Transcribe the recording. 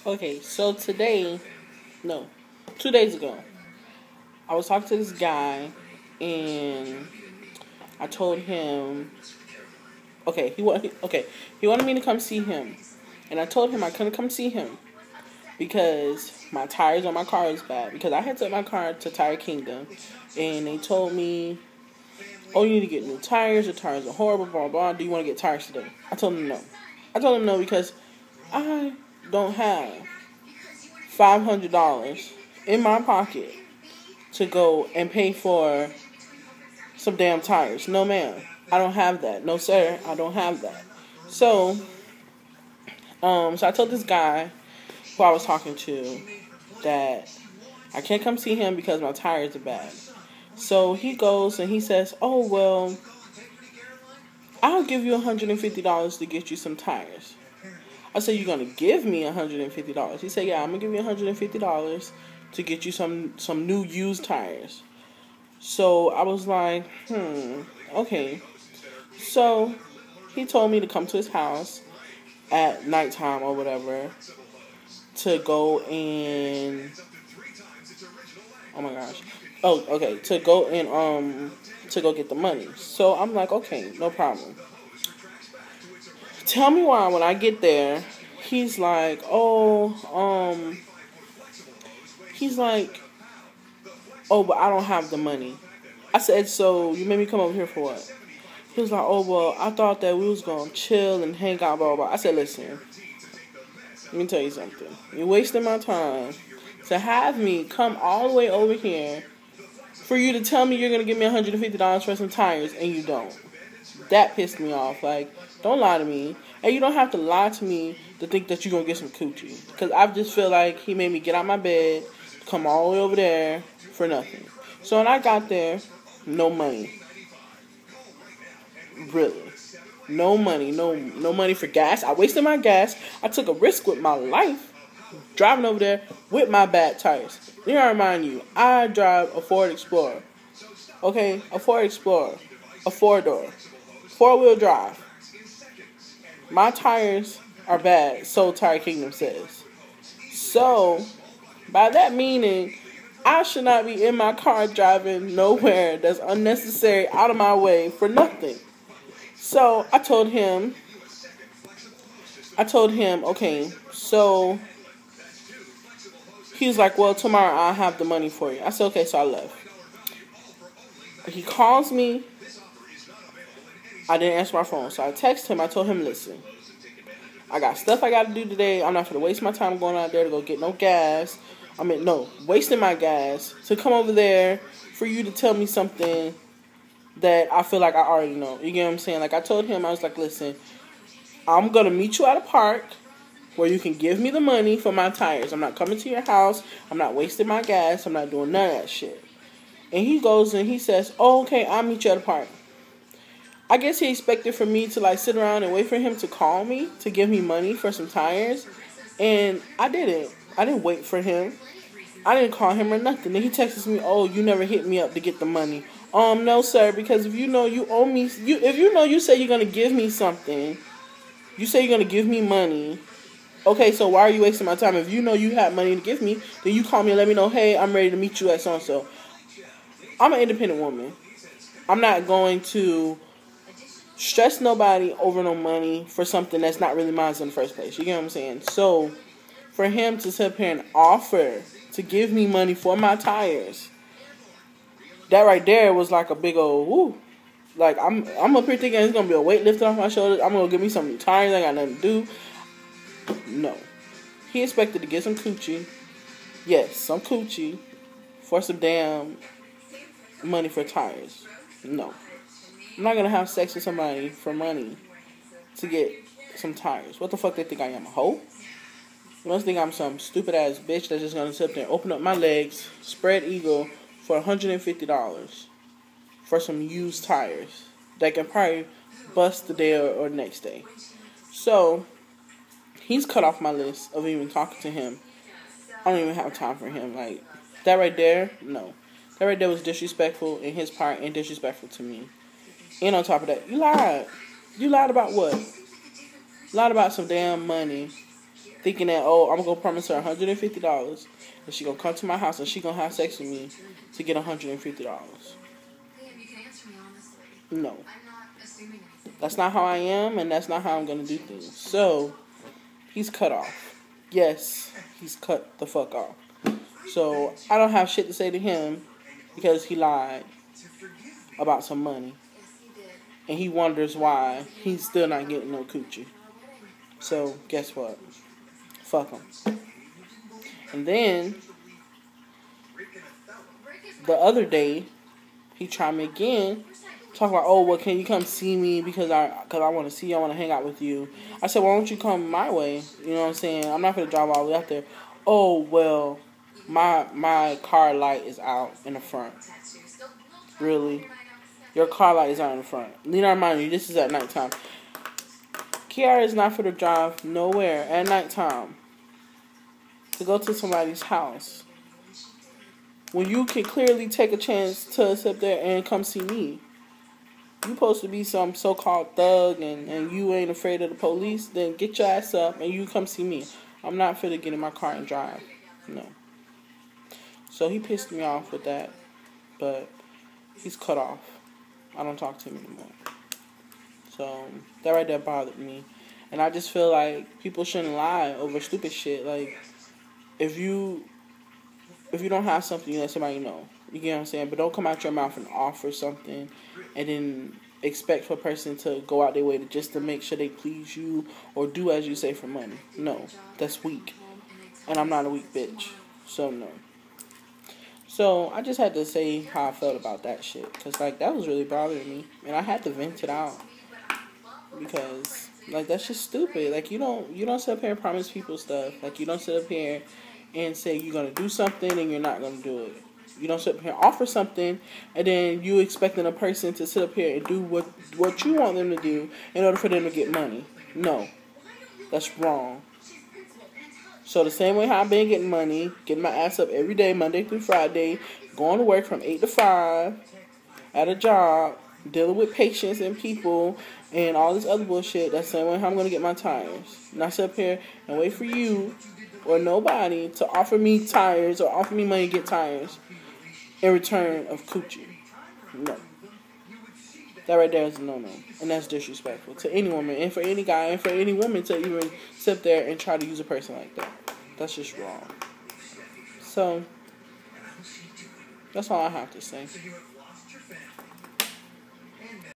Okay, so today, no, 2 days ago, I was talking to this guy, and I told him, he wanted me to come see him, and I told him I couldn't come see him because my tires on my car is bad. Because I had took my car to Tire Kingdom, and they told me, "Oh, you need to get new tires. Your tires are horrible. Blah blah. Do you want to get tires today?" I told him no. I told him no because I don't have $500 in my pocket to go and pay for some damn tires. No, ma'am. I don't have that. No, sir. I don't have that. So, so I told this guy who I was talking to that I can't come see him because my tires are bad. So he goes and he says, "Oh, well, I'll give you $150 to get you some tires." I said, "You're going to give me $150? He said, "Yeah, I'm going to give you $150 to get you some new used tires." So I was like, okay. So he told me to come to his house at nighttime or whatever to go and, oh my gosh. Oh, okay, to go and, to go get the money. So I'm like, okay, no problem. Tell me why when I get there, he's like, but I don't have the money. I said, "So you made me come over here for what?" He was like, "Oh, well, I thought that we was going to chill and hang out, blah, blah, blah." I said, "Listen, let me tell you something. You're wasting my time to have me come all the way over here for you to tell me you're going to give me $150 for some tires and you don't." That pissed me off. Like, don't lie to me. And you don't have to lie to me to think that you're going to get some coochie. Because I just feel like he made me get out my bed, come all the way over there for nothing. So when I got there, no money. Really. No money. No money for gas. I wasted my gas. I took a risk with my life driving over there with my bad tires. Let me remind you, I drive a Ford Explorer. Okay? A Ford Explorer. A four-door. Four-wheel drive. My tires are bad, so Tire Kingdom says. So, by that meaning, I should not be in my car driving nowhere that's unnecessary out of my way for nothing. So, I told him, okay, so he was like, "Well, tomorrow I'll have the money for you." I said, "Okay," so I left. He calls me. I didn't answer my phone, so I texted him. I told him, "Listen, I got stuff I got to do today. I'm not going to waste my time going out there to go get no gas. Wasting my gas to come over there for you to tell me something that I feel like I already know." You get what I'm saying? Like, I told him, I was like, "Listen, I'm going to meet you at a park where you can give me the money for my tires. I'm not coming to your house. I'm not wasting my gas. I'm not doing none of that shit." And he goes and he says, "Oh, okay, I'll meet you at a park." I guess he expected for me to like sit around and wait for him to call me to give me money for some tires. And I didn't. I didn't wait for him. I didn't call him or nothing. Then he texts me, "Oh, you never hit me up to get the money." No, sir, because if you know you owe me, if you know you say you're going to give me something, you say you're going to give me money. Okay, so why are you wasting my time? If you know you have money to give me, then you call me and let me know, "Hey, I'm ready to meet you at so-and-so." I'm an independent woman. I'm not going to stress nobody over no money for something that's not really mine in the first place. You get what I'm saying? So, for him to sit up here and offer to give me money for my tires, that right there was like a big old woo. Like, I'm up here thinking it's going to be a weight lifted off my shoulders. I'm going to give me some new tires. I got nothing to do. No. He expected to get some coochie. Yes, some coochie for some damn money for tires. No. I'm not going to have sex with somebody for money to get some tires. What the fuck they think I am, a hoe? You must think I'm some stupid ass bitch that's just going to sit there and open up my legs, spread eagle for $150 for some used tires that can probably bust the day or next day. So, he's cut off my list of even talking to him. I don't even have time for him. Like, that right there, no. That right there was disrespectful in his part and disrespectful to me. And on top of that, you lied. You lied about what? Lied about some damn money thinking that, oh, I'm going to promise her $150 and she going to come to my house and she going to have sex with me to get $150. No. That's not how I am, and that's not how I'm going to do things. So, he's cut off. Yes, he's cut the fuck off. So, I don't have shit to say to him because he lied about some money. And he wonders why he's still not getting no coochie. So, guess what? Fuck him. And then, the other day, he tried me again. Talk about, oh, well, can you come see me because I want to see you, I want to hang out with you. I said, why don't you come my way? You know what I'm saying? I'm not going to drive all the way out there. Oh, well, my car light is out in the front. Really? Your car light is out in the front. Need to remind you, this is at nighttime. Kiara is not for to drive nowhere at nighttime to go to somebody's house when you can clearly take a chance to sit there and come see me. You supposed to be some so-called thug and you ain't afraid of the police, then get your ass up and you come see me. I'm not fit to get in my car and drive. No. So he pissed me off with that, but he's cut off. I don't talk to him anymore. So that right there bothered me. And I just feel like people shouldn't lie over stupid shit. Like, if you don't have something, you let somebody know. You get what I'm saying? But don't come out your mouth and offer something and then expect for a person to go out their way to make sure they please you or do as you say for money. No, that's weak. And I'm not a weak bitch. So, no. So, I just had to say how I felt about that shit. Because, like, that was really bothering me. And I had to vent it out. Because, like, that's just stupid. Like, you don't sit up here and promise people stuff. Like, you don't sit up here and say you're going to do something and you're not going to do it. You don't sit up here and offer something and then you expecting a person to sit up here and do what you want them to do in order for them to get money. No. That's wrong. So the same way how I've been getting money, getting my ass up every day, Monday through Friday, going to work from 8 to 5 at a job, dealing with patients and people and all this other bullshit, that's the same way how I'm going to get my tires. Not sit up here and wait for you or nobody to offer me tires or offer me money to get tires in return of coochie. No. That right there is a no-no. And that's disrespectful to any woman and for any guy and for any woman to even sit there and try to use a person like that. That's just wrong. So, that's all I have to say.